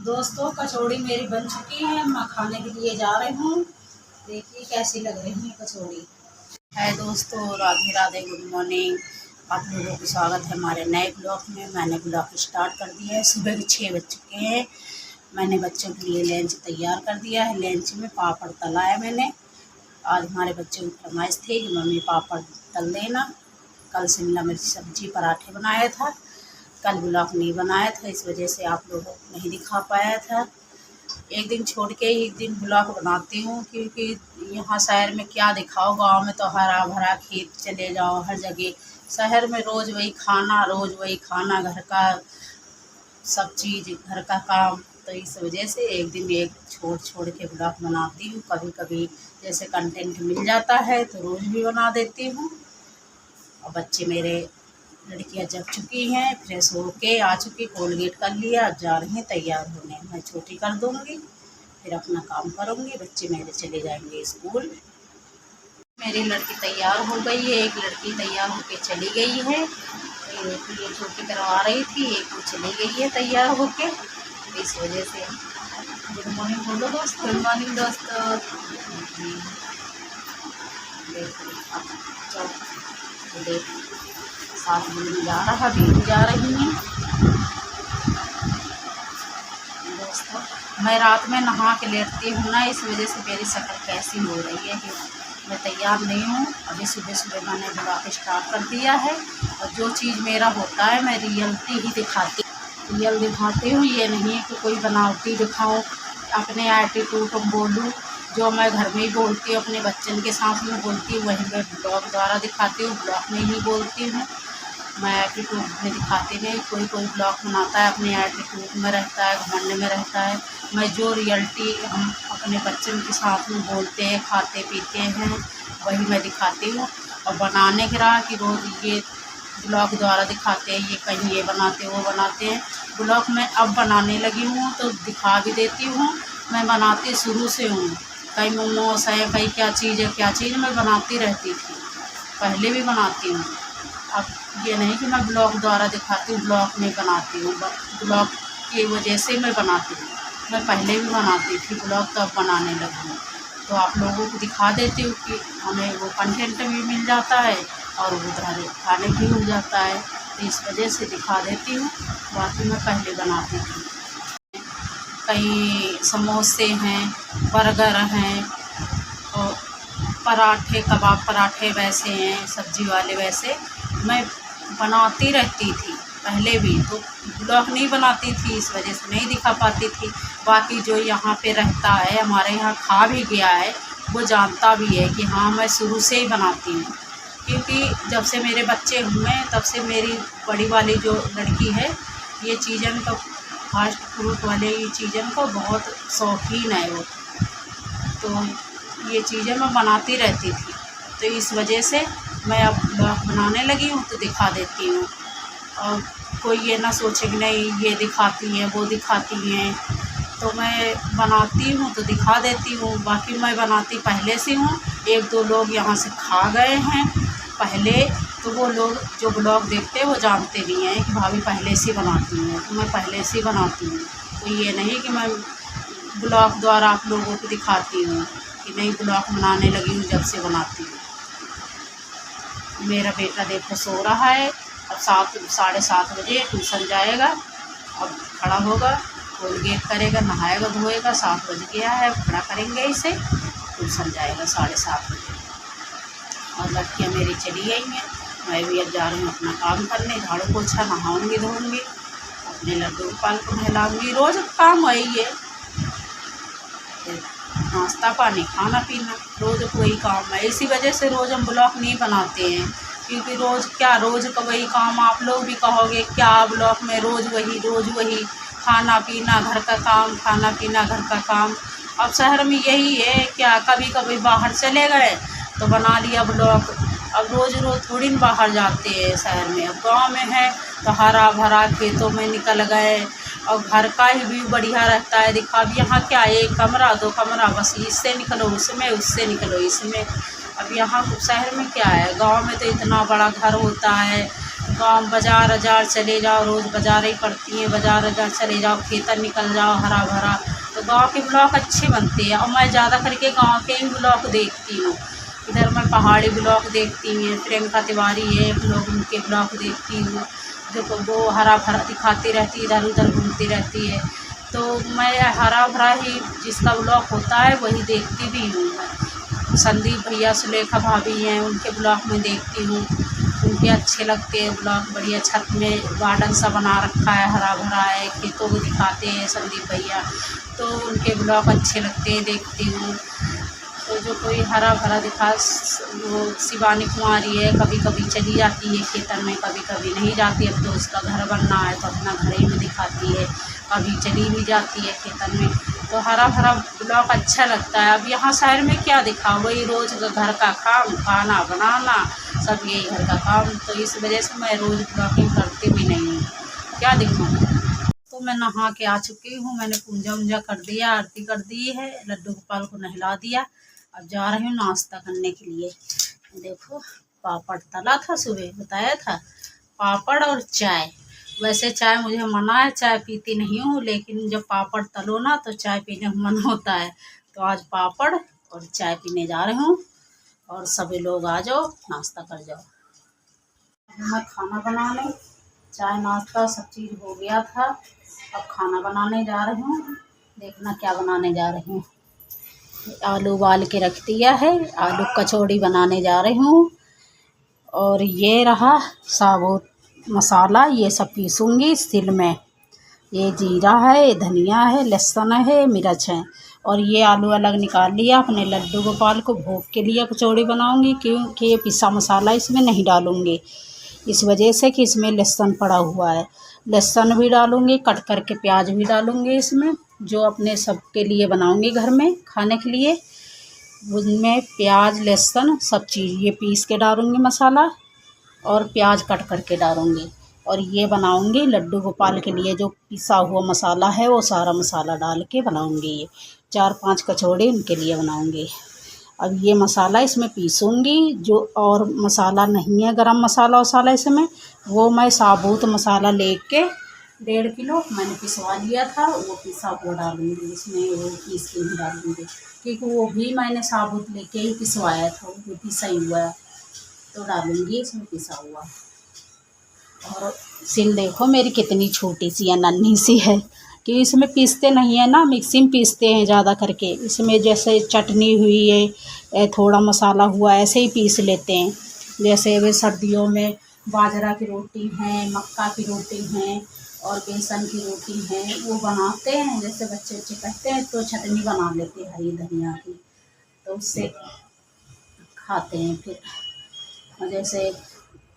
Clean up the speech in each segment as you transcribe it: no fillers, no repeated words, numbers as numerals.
दोस्तों कचौड़ी मेरी बन चुकी है, मैं खाने के लिए जा रही हूँ। देखिए कैसी लग रही है कचौड़ी। है दोस्तों, राधे राधे, गुड मॉर्निंग। आप लोगों को स्वागत है हमारे नए ब्लॉग में। मैंने ब्लॉग स्टार्ट कर दिया है। सुबह के 6 बज चुके हैं। मैंने बच्चों के लिए लंच तैयार कर दिया है। लंच में पापड़ तला है मैंने। आज हमारे बच्चों की फरमाइश थी कि मम्मी पापड़ तल देना। कल शिमला मिर्च सब्जी पराठे बनाया था। कल ब्लॉग नहीं बनाया था, इस वजह से आप लोगों को नहीं दिखा पाया था। एक दिन छोड़ के एक दिन ब्लॉग बनाती हूँ, क्योंकि यहाँ शहर में क्या दिखाओ। गांव में तो हरा भरा खेत चले जाओ हर जगह। शहर में रोज़ वही खाना, रोज़ वही खाना, घर का सब चीज़, घर का काम। तो इस वजह से एक दिन एक छोड़ के ब्लॉग बनाती हूँ। कभी कभी जैसे कंटेंट मिल जाता है तो रोज़ भी बना देती हूँ। और बच्चे मेरे, लड़कियां जग चुकी हैं, फ्रेश होके आ चुकी, कोलगेट कर लिया, अब जा रही हैं तैयार होने। मैं छोटी कर दूँगी, फिर अपना काम करूँगी। बच्चे मेरे चले जाएंगे स्कूल। मेरी लड़की तैयार हो गई है, एक लड़की तैयार होके चली गई है। ये छोटी करवा रही थी, एक वो चली गई है तैयार होके। इस वजह से गुड मॉर्निंग बोलो दोस्तों। गुड मॉर्निंग दोस्तों। देख साथ में जा रहा, भी जा रही हैं दोस्तों। मैं रात में नहा के लेटती हूँ ना, इस वजह से मेरी शक्ल कैसी हो रही है कि मैं तैयार नहीं हूँ। अभी सुबह सुबह मैंने ब्लॉग स्टार्ट कर दिया है। और जो चीज़ मेरा होता है मैं रियलिटी ही रियल दिखाती हूँ। ये नहीं है कि कोई बनावटी दिखाऊँ, अपने एटीट्यूड बोलूँ। जो मैं घर में ही बोलती हूँ, अपने बच्चन के साथ में बोलती हूँ, वही मैं ब्लॉग द्वारा दिखाती हूँ। ब्लॉग में ही बोलती हूँ, मैं एटीट्यूड में दिखाती नहीं। कोई ब्लॉग बनाता है अपने एटीट्यूड में रहता है, घमंड में रहता है। मैं जो रियलिटी हम अपने बच्चन के साथ में बोलते हैं, खाते पीते हैं, वही मैं दिखाती हूँ। और बनाने के रहा कि रोज़ ये ब्लॉग द्वारा दिखाते हैं, ये कहीं ये बनाते वो बनाते हैं। ब्लॉग मैं अब बनाने लगी हूँ तो दिखा भी देती हूँ। मैं बनाती शुरू से हूँ। कहीं मोमोस है, कहीं क्या चीज़ मैं बनाती रहती थी, पहले भी बनाती हूँ। अब ये नहीं कि मैं ब्लॉग द्वारा दिखाती हूँ, ब्लॉग में बनाती हूँ। ब्लॉग की वजह से मैं बनाती हूँ। मैं पहले भी बनाती थी ब्लॉग, तो अब बनाने लगी हूँ। तो आप लोगों को दिखा देती हूँ कि हमें वो कंटेंट भी मिल जाता है और उधर खाने भी मिल जाता है। तो इस वजह से दिखा देती हूँ। बाकी मैं पहले बनाती थी। कहीं समोसे हैं, बर्गर हैं, और पराठे, कबाब पराठे वैसे हैं, सब्जी वाले वैसे मैं बनाती रहती थी पहले भी। तो ब्लॉग नहीं बनाती थी, इस वजह से नहीं दिखा पाती थी। बाकी जो यहाँ पे रहता है, हमारे यहाँ खा भी गया है, वो जानता भी है कि हाँ मैं शुरू से ही बनाती हूँ। क्योंकि जब से मेरे बच्चे हुए तब से मेरी बड़ी वाली जो लड़की है, ये चीज़न का, फास्ट फूड वाले ये चीज़न को बहुत शौकीन है वो। तो ये चीज़ें मैं बनाती रहती थी। तो इस वजह से मैं अब ब्लॉग बनाने लगी हूँ तो दिखा देती हूँ। और कोई ये ना सोचे कि नहीं ये दिखाती हैं वो दिखाती हैं। तो मैं बनाती हूँ तो दिखा देती हूँ। बाकी मैं बनाती पहले से हूँ। एक दो लोग यहाँ से खा गए हैं पहले, तो वो लोग जो ब्लॉग देखते हैं वो जानते भी हैं कि भाभी पहले से बनाती हैं। तो मैं पहले से बनाती हूँ। तो ये नहीं कि मैं ब्लॉग द्वारा आप लोगों को दिखाती हूँ कि नहीं, ब्लॉग बनाने लगी हूँ जब से बनाती हूँ। मेरा बेटा देखो सो रहा है। अब 7-7:30 बजे ट्यूशन जाएगा। अब खड़ा होगा, कोलगेट करेगा, नहाएगा धोएगा। 7 बज गया है, खड़ा करेंगे इसे, ट्यूशन जाएगा 7:30 बजे। और लड़कियाँ मेरी चली गई हैं। मैं भी अब जा रही हूँ अपना काम करने। झाड़ू पोछा, नहाऊँगी धोऊँगी, अपने लड्डू गोपाल को नहलाऊँगी। रोज़ काम वही है, नाश्ता पानी, खाना पीना, रोज़ वही काम है। इसी वजह से रोज़ हम ब्लॉग नहीं बनाते हैं, क्योंकि रोज़ का वही काम। आप लोग भी कहोगे क्या ब्लॉग में रोज़ वही खाना पीना, घर का काम, खाना पीना, घर का काम। अब शहर में यही है क्या, कभी कभी बाहर चले गए तो बना लिया ब्लॉग। अब रोज़ थोड़ी न बाहर जाते हैं शहर में। अब गाँव में है तो हरा भरा खेतों में निकल गए, और घर का ही व्यू बढ़िया रहता है। दिखा भी यहाँ क्या, 1 कमरा 2 कमरा, बस इससे निकलो उसमें, उससे निकलो इसमें। अब यहाँ शहर में क्या है, गांव में तो इतना बड़ा घर होता है, गांव बाजार चले जाओ, रोज़ बाजार ही पड़ती हैं, बाजार चले जाओ, खेतर निकल जाओ हरा भरा, तो गांव के ब्लॉग अच्छे बनते हैं। और मैं ज़्यादा करके गांव के ही ब्लॉग देखती हूँ। इधर मैं पहाड़ी ब्लॉग देखती हूँ, प्रियंका तिवारी है ब्लॉग, उनके ब्लॉग देखती हूँ, जो वो हरा भरा दिखाती रहती है, इधर उधर घूमती रहती है। तो मैं हरा भरा ही जिसका ब्लॉग होता है वही देखती भी हूँ मैं। संदीप भैया, सुलेखा भाभी हैं, उनके ब्लॉग में देखती हूँ, उनके अच्छे लगते हैं ब्लॉग। बढ़िया छत में गार्डन सा बना रखा है, हरा भरा है, खेतों को दिखाते हैं संदीप भैया, तो उनके ब्लॉग अच्छे लगते हैं, देखती हूँ। तो जो कोई हरा भरा दिखा, वो शिवानी कुमारी है, कभी कभी चली जाती है खेतर में, कभी कभी नहीं जाती। अब तो उसका घर बनना है तो अपना घर ही में दिखाती है, कभी चली भी जाती है खेतर में। तो हरा भरा ब्लॉग अच्छा लगता है। अब यहाँ शहर में क्या दिखा, वही रोज़ घर का काम, खाना बनाना, सब यही घर का काम। तो इस वजह से मैं रोज़ ब्लॉगिंग करती भी नहीं हूँ, क्या दिखाऊँ। तो मैं नहा के आ चुकी हूँ, मैंने पूजा वूजा कर दिया, आरती कर दी है, लड्डू गोपाल को नहला दिया। अब जा रही हूँ नाश्ता करने के लिए। देखो पापड़ तला था, सुबह बताया था, पापड़ और चाय। वैसे चाय मुझे मना है, चाय पीती नहीं हूँ, लेकिन जब पापड़ तलो ना तो चाय पीने को मन होता है। तो आज पापड़ और चाय पीने जा रही हूँ, और सभी लोग आ जाओ, नाश्ता कर जाओ। मैं खाना बनाने, चाय नाश्ता सब चीज़ हो गया था, अब खाना बनाने जा रही हूँ। देखना क्या बनाने जा रही हूँ। आलू उबाल के रख दिया है, आलू कचौड़ी बनाने जा रही हूँ। और ये रहा साबुत मसाला, ये सब पीसूँगी सिल में। ये जीरा है, धनिया है, लहसुन है, मिर्च है। और ये आलू अलग निकाल लिया, अपने लड्डू गोपाल को भोग के लिए कचौड़ी बनाऊँगी, क्योंकि ये पिसा मसाला इसमें नहीं डालूँगी, इस वजह से कि इसमें लहसुन पड़ा हुआ है। लहसुन भी डालूँगी, कट करके प्याज भी डालूँगी इसमें, जो अपने सबके लिए बनाऊँगी घर में खाने के लिए। उसमें प्याज लहसुन सब चीज़ ये पीस के डालूँगी मसाला, और प्याज कट करके डालूँगी। और ये बनाऊँगी लड्डू गोपाल के लिए, जो पिसा हुआ मसाला है वो सारा मसाला डाल के बनाऊँगी। ये 4-5 कचौड़ी उनके लिए बनाऊँगी। अब ये मसाला इसमें पीसूँगी, जो और मसाला नहीं है गरम मसाला वसाला इसमें, वो मैं साबुत मसाला लेके 1.5 किलो मैंने पिसवा लिया था, वो पिसा हुआ डालूँगी इसमें, वो पीस के नहीं डालूँगी, क्योंकि वो भी मैंने साबुत लेके ही पिसवाया था, वो पिसा ही हुआ तो डालूँगी इसमें पिसा हुआ। और सिल देखो मेरी कितनी छोटी सी है, नन्ही सी है, कि इसमें पीसते नहीं है ना, मिक्सी में पीसते हैं ज़्यादा करके। इसमें जैसे चटनी हुई है, थोड़ा मसाला हुआ, ऐसे ही पीस लेते हैं। जैसे वे सर्दियों में बाजरा की रोटी है, मक्का की रोटी है, और बेसन की रोटी है, वो बनाते हैं। जैसे बच्चे कहते हैं तो चटनी बना लेते हैं हरी धनिया की, तो उससे खाते हैं। फिर जैसे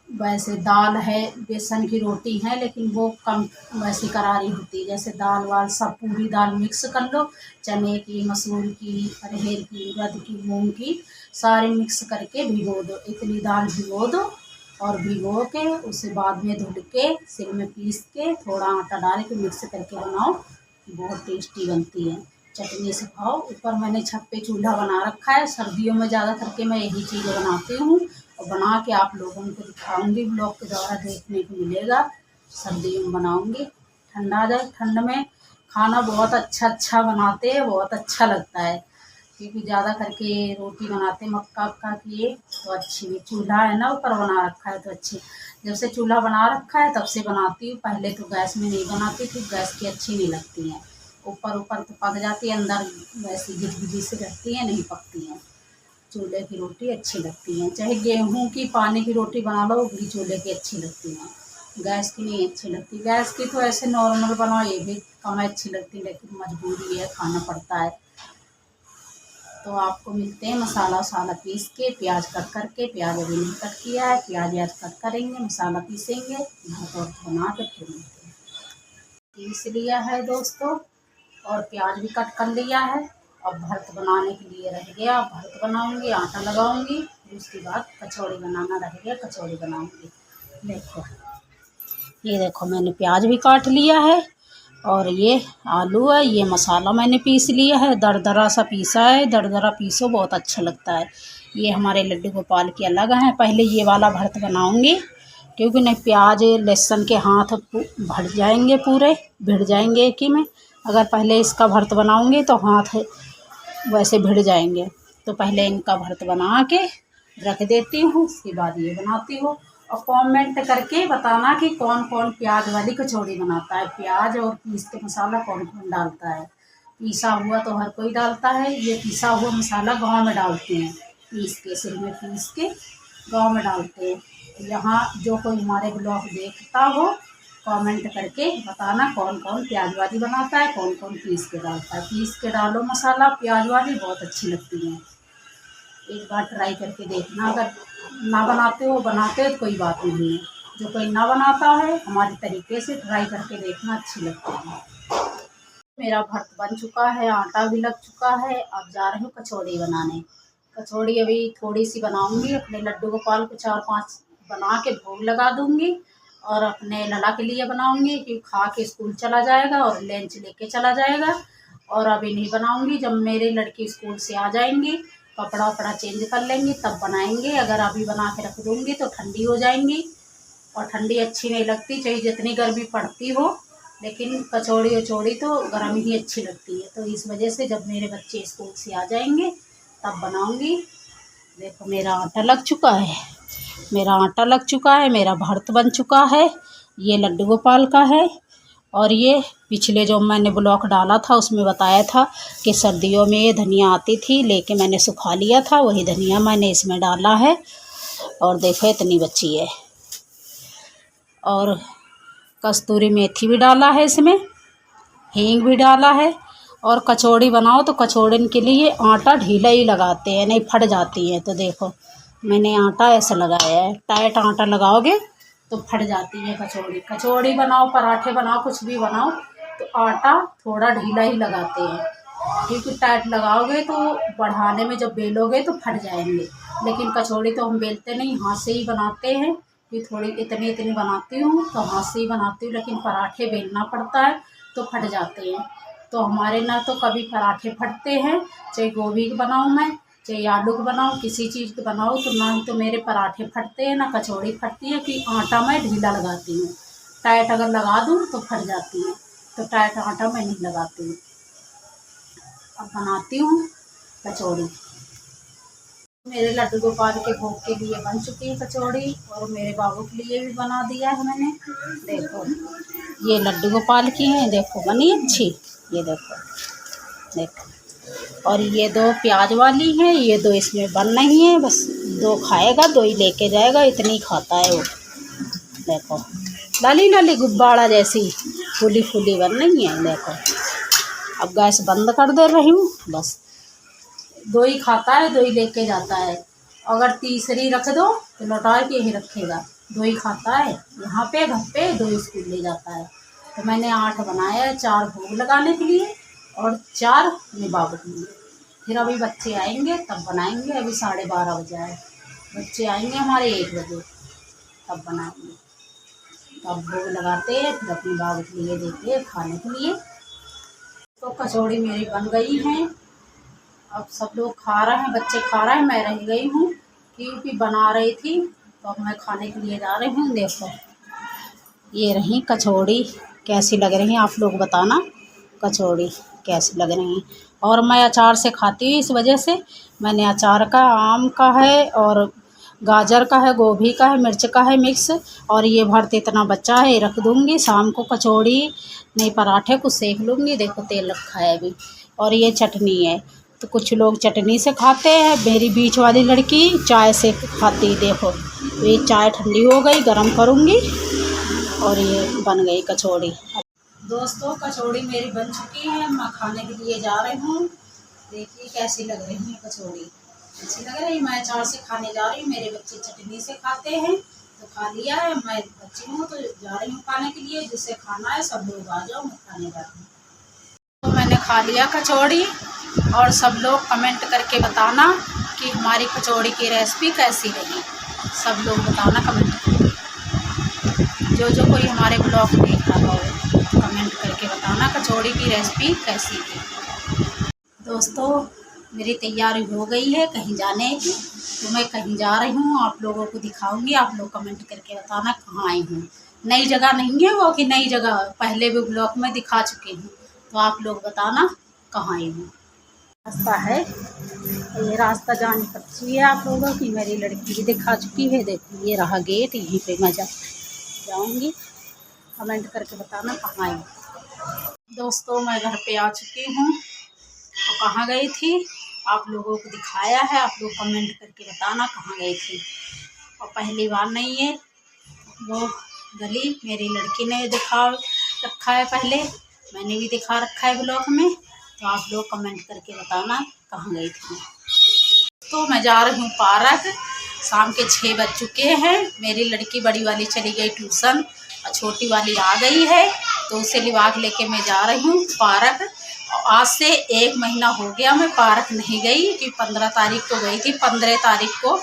वैसे दाल है, बेसन की रोटी है, लेकिन वो कम वैसी करारी होती है। जैसे दाल वाल सब पूरी दाल मिक्स कर लो, चने की, मसूर की, अरहर की, उड़द की, मूंग की, सारे मिक्स करके भिगो दो। इतनी दाल भिगो दो, और भिगो के उसे बाद में धुल के सिल में पीस के थोड़ा आटा डाल के मिक्स करके बनाओ, बहुत टेस्टी बनती है। चटनी से खाओ। ऊपर मैंने छत पे चूल्हा बना रखा है, सर्दियों में ज़्यादा करके मैं यही चीज़ें बनाती हूँ, और बना के आप लोगों को दिखाऊंगी, ब्लॉग के द्वारा देखने को मिलेगा। सर्दियों में बनाऊंगी, ठंडा आ जाए, ठंड में खाना बहुत अच्छा बनाते हैं, बहुत अच्छा लगता है, क्योंकि ज़्यादा करके रोटी बनाते मक्का वक्का की, ये तो अच्छी भी चूल्हा है ना ऊपर बना रखा है, तो अच्छी। जब से चूल्हा बना रखा है तब से बनाती हूँ, पहले तो गैस में नहीं बनाती थी, गैस की अच्छी नहीं लगती हैं, ऊपर तो पक जाती है, अंदर वैसी घिच से रहती है, नहीं पकती हैं। चूल्हे की रोटी अच्छी लगती है, चाहे गेहूं की पानी की रोटी बना लो, वो भी चूल्हे की अच्छी लगती है, गैस की नहीं अच्छी लगती। गैस की तो ऐसे नॉर्मल बनाओ ये भी कम अच्छी लगती, लेकिन मजबूरी है, खाना पड़ता है। तो आपको मिलते हैं मसाला वसाला पीस के, प्याज कट करके, प्याज अभी नहीं कट किया है, प्याज कट करेंगे, मसाला पीसेंगे, और बना के फिर मिलते हैं। पीस लिया है दोस्तों, और प्याज भी कट कर लिया है। अब भरत बनाने के लिए रह गया, भरत बनाऊंगी, आटा लगाऊंगी, उसके बाद कचौड़ी बनाना रह गया, कचौड़ी बनाऊंगी। देखो ये देखो मैंने प्याज भी काट लिया है, और ये आलू है, ये मसाला मैंने पीस लिया है, दरदरा सा पीसा है, दरदरा पीसो बहुत अच्छा लगता है। ये हमारे लड्डू गोपाल की अलग हैं, पहले ये वाला भरत बनाऊंगी, क्योंकि नहीं प्याज लहसुन के हाथ भर जाएंगे, पूरे भिड़ जाएंगे एक ही में। अगर पहले इसका भर्त बनाऊंगी तो हाथ वैसे भिड़ जाएंगे, तो पहले इनका भर्त बना के रख देती हूँ, उसके बाद ये बनाती हूँ। और कमेंट करके बताना कि कौन कौन प्याज वाली कचौड़ी बनाता है, प्याज और पीस के मसाला कौन कौन डालता है। पीसा हुआ तो हर कोई डालता है, ये पीसा हुआ मसाला गांव में डालते हैं, पीस के सिल में पीस के गांव में डालते हैं। यहाँ जो कोई हमारे ब्लॉग देखता हो कमेंट करके बताना कौन कौन प्याज वाली बनाता है, कौन कौन पीस के डालता है। पीस के डालो मसाला, प्याज वाली बहुत अच्छी लगती है, एक बार ट्राई करके देखना। अगर ना बनाते हो तो कोई बात नहीं है, जो कोई ना बनाता है हमारे तरीके से ट्राई करके देखना, अच्छी लगती है। मेरा भर्त बन चुका है, आटा भी लग चुका है। अब जा रही हूँ कचौड़ी बनाने। कचौड़ी अभी थोड़ी सी बनाऊंगी, अपने लड्डू गोपाल को 4-5 बना के भोग लगा दूंगी, और अपने लला के लिए बनाऊंगी कि खा के स्कूल चला जाएगा और लंच लेके चला जाएगा। और अभी नहीं बनाऊंगी, जब मेरे लड़की स्कूल से आ जाएंगी कपड़ा वपड़ा चेंज कर लेंगी तब बनाएंगे। अगर अभी बना के रख दूंगी तो ठंडी हो जाएंगी, और ठंडी अच्छी नहीं लगती, चाहे जितनी गर्मी पड़ती हो, लेकिन कचौड़ी वचौड़ी तो गर्म ही अच्छी लगती है। तो इस वजह से जब मेरे बच्चे स्कूल से आ जाएंगे तब बनाऊंगी। देखो मेरा आटा लग चुका है, मेरा आटा लग चुका है, मेरा भर्त बन चुका है। ये लड्डू गोपाल का है, और ये पिछले जो मैंने ब्लॉग डाला था उसमें बताया था कि सर्दियों में ये धनिया आती थी, लेके मैंने सुखा लिया था, वही धनिया मैंने इसमें डाला है। और देखो इतनी बची है, और कस्तूरी मेथी भी डाला है इसमें, हींग भी डाला है। और कचौड़ी बनाओ तो कचौड़न के लिए आटा ढीला ही लगाते हैं, नहीं फट जाती है। तो देखो मैंने आटा ऐसा लगाया है, टाइट आटा लगाओगे तो फट जाती है कचौड़ी। कचौड़ी बनाओ, पराठे बनाओ, कुछ भी बनाओ तो आटा थोड़ा ढीला ही लगाते हैं, क्योंकि टाइट लगाओगे तो बढ़ाने में जब बेलोगे तो फट जाएंगे। लेकिन कचौड़ी तो हम बेलते नहीं, हाथ से ही बनाते हैं। कि थोड़ी इतनी इतनी बनाती हूँ तो हाथ से ही बनाती हूँ, लेकिन पराठे बेलना पड़ता है तो फट जाते हैं। तो हमारे ना तो कभी पराठे फटते हैं, चाहे गोभी के बनाऊँ मैं, चाहे आलू के बनाऊँ, किसी चीज़ के बनाऊँ, तो ना ही तो मेरे पराठे फटते हैं ना कचौड़ी फटती है, कि आटा मैं ढीला लगाती हूँ। टाइट अगर लगा दूँ तो फट जाती है, तो टाइट आटा मैं नहीं लगाती हूँ। अब बनाती हूँ कचौड़ी। मेरे लड्डू गोपाल के भोग के लिए बन चुकी है कचौड़ी, और मेरे बाबू के लिए भी बना दिया है मैंने। देखो ये लड्डू गोपाल की हैं, देखो बनी अच्छी, ये देखो देखो। और ये 2 प्याज वाली हैं, ये 2 इसमें बन नहीं है, बस 2 खाएगा, 2 ही लेके जाएगा, इतनी खाता है वो। देखो लाली लाली गुब्बारा जैसी फूली फूली बन रही है। देखो अब गैस बंद कर दे रही हूँ, बस 2 ही खाता है, 2 ही लेके जाता है। अगर तीसरी रख दो तो लौटा के ही रखेगा, 2 ही खाता है, यहाँ पे घर पे 2 स्कूल ले जाता है। तो मैंने 8 बनाया है, 4 भोग लगाने के लिए और 4 अपने बाबू के लिए। फिर अभी बच्चे आएंगे तब बनाएंगे, अभी 12:30 बजे आए, बच्चे आएंगे हमारे 1 बजे तब बनाएंगे। तब भोग लगाते हैं, फिर अपने बाबू के लिए देते हैं खाने के लिए। तो कचौड़ी मेरी बन गई हैं, अब सब लोग खा रहे हैं, बच्चे खा रहे हैं, मैं रह गई हूँ क्योंकि बना रही थी, तो अब मैं खाने के लिए जा रही हूँ। देखो ये रही कचौड़ी, कैसी लग रही हैं आप लोग बताना, कचौड़ी कैसी लग रही हैं। और मैं अचार से खाती हूँ, इस वजह से मैंने अचार का, आम का है और गाजर का है, गोभी का है, मिर्च का है मिक्स। और ये भर्त इतना बचा है, रख दूँगी शाम को कचौड़ी नहीं पराठे कुछ सेक लूँगी। देखो तेल रखा है अभी, और ये चटनी है, तो कुछ लोग चटनी से खाते हैं, मेरी बीच वाली लड़की चाय से खाती। देखो ये चाय ठंडी हो गई, गरम करूँगी, और ये बन गई कचौड़ी। दोस्तों कचौड़ी मेरी बन चुकी है, मैं खाने के लिए जा रही हूँ। देखिए कैसी लग रही है कचौड़ी, अच्छी लग रही है। मैं अचार से खाने जा रही हूँ, मेरे बच्चे चटनी से खाते हैं तो खा लिया है, मैं बच्ची हूँ तो जा रही हूँ खाने के लिए। जिससे खाना है सब लोग आ जाओ, मैं खाने जा रही हूँ। तो मैंने खा लिया कचौड़ी, और सब लोग कमेंट करके बताना कि हमारी कचौड़ी की रेसिपी कैसी रही। सब लोग बताना कमेंट करके, जो कोई हमारे ब्लॉग देख रहा हो कमेंट करके बताना कचौड़ी की रेसिपी कैसी थी। दोस्तों मेरी तैयारी हो गई है कहीं जाने की, तो मैं कहीं जा रही हूँ, आप लोगों को दिखाऊंगी। आप लोग कमेंट करके बताना कहाँ आई हूँ। नई जगह नहीं है वो, कि नई जगह पहले भी ब्लॉग में दिखा चुकी हूँ, तो आप लोग बताना कहाँ आई हूँ। रास्ता है, ये रास्ता जानी पड़ती है आप लोगों की। मेरी लड़की भी दिखा चुकी है, देखो ये रहा गेट, यहीं पे मैं जाऊँगी। कमेंट करके बताना कहाँ आई। दोस्तों मैं घर पे आ चुकी हूँ, तो कहाँ गई थी आप लोगों को दिखाया है। आप लोग कमेंट करके बताना कहाँ गई थी। और पहली बार नहीं है वो गली, मेरी लड़की ने दिखा रखा है, पहले मैंने भी दिखा रखा है ब्लॉग में। तो आप लोग कमेंट करके बताना कहाँ गई थी। तो मैं जा रही हूँ पार्क, शाम के 6 बज चुके हैं। मेरी लड़की बड़ी वाली चली गई ट्यूशन और छोटी वाली आ गई है, तो उसे लिवा के लेके मैं जा रही हूँ पार्क। आज से 1 महीना हो गया मैं पार्क नहीं गई, कि 15 तारीख को गई थी, 15 तारीख को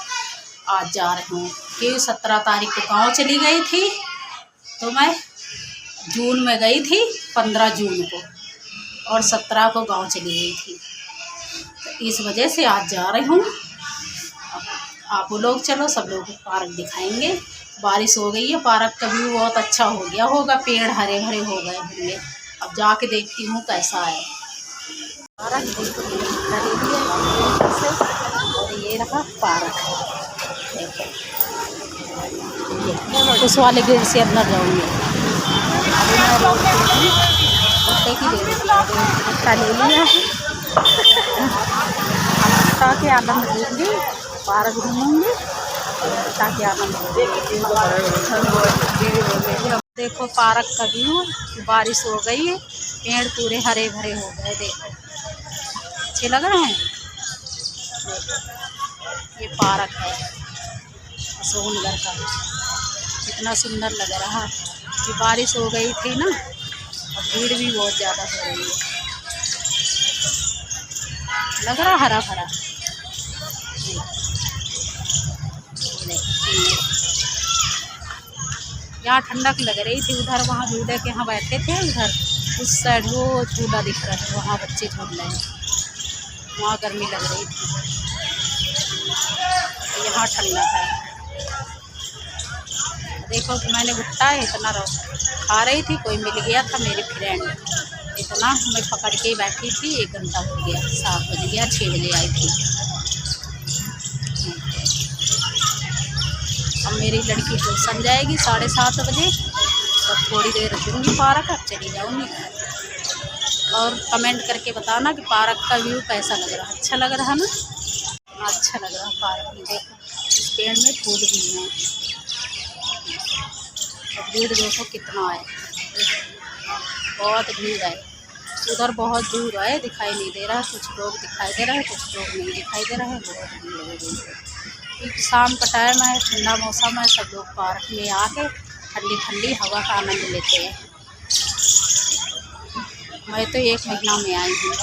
आज जा रही हूँ, कि 17 तारीख को गांव चली गई थी, तो मैं जून में गई थी 15 जून को, और 17 को गांव चली गई थी। तो इस वजह से आज जा रही हूँ। आप लोग चलो, सब लोग पार्क दिखाएंगे। बारिश हो गई है, पार्क का व्यू बहुत अच्छा हो गया होगा, पेड़ हरे भरे हो गए होंगे। अब जाके देखती हूँ कैसा है पार्क। और ये रहा पार्क, देखो उस वाले गेट से अंदर जाऊँगी। अभी मैं रोड की भुट्टा ले लिया है, भुट्टा के आनंद लूँगी, पार्क घूमूँगी, भुट्टा के आनंद। देखो पार्क का व्यू, बारिश हो गई है, पेड़ पूरे हरे भरे हो गए, देखो अच्छे लग रहे हैं। ये पार्क है अशोकनगर का, कितना सुंदर लग रहा है। कि बारिश हो गई थी ना, और भीड़ भी बहुत ज़्यादा हो रही है, लग रहा हरा भरा। यहाँ ठंडक लग रही थी, उधर वहाँ झूले के यहाँ बैठे थे, उधर उस साइड वो झूला दिख रहा है, वहाँ बच्चे झूल रहे हैं, वहाँ गर्मी लग रही थी, यहाँ ठंडा है। देखो कि मैंने भुट्टा इतना खा रही थी, कोई मिल गया था मेरी फ्रेंड, इतना मैं पकड़ के बैठी थी। 1 घंटा हो गया, 7 बज गया, 6 बजे आई थी। अब मेरी लड़की ट्यूशन जाएगी 7:30 बजे, तो थोड़ी देर रुकूँगी पार्क, अब चली जाऊँगी घर। और कमेंट करके बताना कि पार्क का व्यू कैसा लग रहा है। अच्छा लग रहा ना, अच्छा लग रहा है पार्क में। देखो इस पेड़ में फूल भी हैं, भीड़ देखो कितना है, बहुत भीड़ है। उधर बहुत दूर है, दिखाई नहीं दे रहा, कुछ लोग दिखाई दे रहे हैं, कुछ लोग नहीं दिखाई दे रहे हैं, बहुत भीड़ लगी हुई है। क्योंकि शाम का टाइम है, ठंडा मौसम है, सब लोग पार्क में आके ठंडी ठंडी हवा का आनंद लेते हैं। मैं तो 1 महीना में आई हूँ।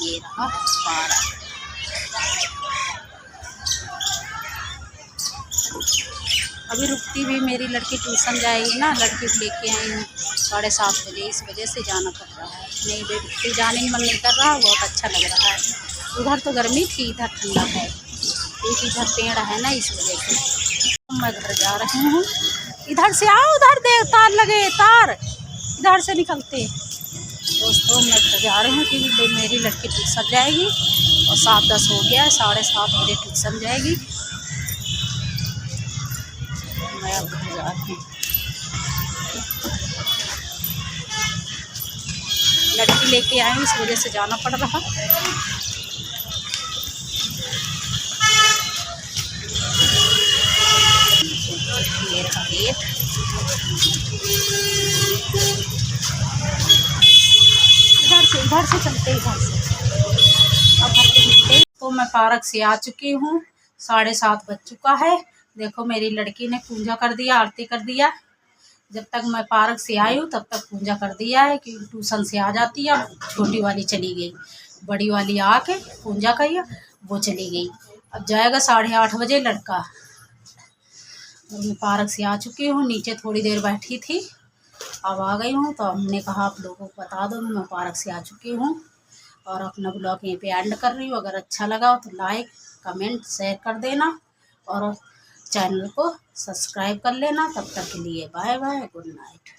ये रहा पार्क। अभी रुकती भी, मेरी लड़की ट्यूशन जाएगी ना, लड़की को लेके आई हूँ 7:30 बजे, इस वजह से जाना पड़ रहा है। नहीं बेटी, जाने का मन नहीं कर रहा, बहुत अच्छा लग रहा है। उधर तो गर्मी थी, इधर ठंडा है, एक इधर पेड़ है ना, इस वजह से। मैं घर जा रही हूँ, इधर से आओ, उधर देख तार लगे, तार इधर से निकलते। दोस्तों मैं घर जा रही हूँ, क्योंकि मेरी लड़की ट्यूशन जाएगी, और 7:10 हो गया है, 7:30 बजे ट्यूशन जाएगी। मैं अब घर जा रही हूँ, लड़की लेके आई, इस वजह से जाना पड़ रहा। ये रहा गेट, इधर से चलते, इधर से अब घर पे निकले। तो मैं पार्क से आ चुकी हूँ, 7:30 बज चुका है। देखो मेरी लड़की ने पूजा कर दिया, आरती कर दिया। जब तक मैं पार्क से आई हूँ तब तक पूजा कर दिया है, कि ट्यूशन से आ जाती है। छोटी वाली चली गई, बड़ी वाली आके पूजा किया, वो चली गई। अब जाएगा 8:30 बजे लड़का। मैं पार्क से आ चुकी हूँ, नीचे थोड़ी देर बैठी थी, अब आ गई हूँ, तो हमने कहा आप लोगों को बता दो मैं पार्क से आ चुकी हूँ और अपना ब्लॉग यहीं पे एंड कर रही हूँ। अगर अच्छा लगा हो तो लाइक कमेंट शेयर कर देना और चैनल को सब्सक्राइब कर लेना। तब तक के लिए बाय बाय, गुड नाइट।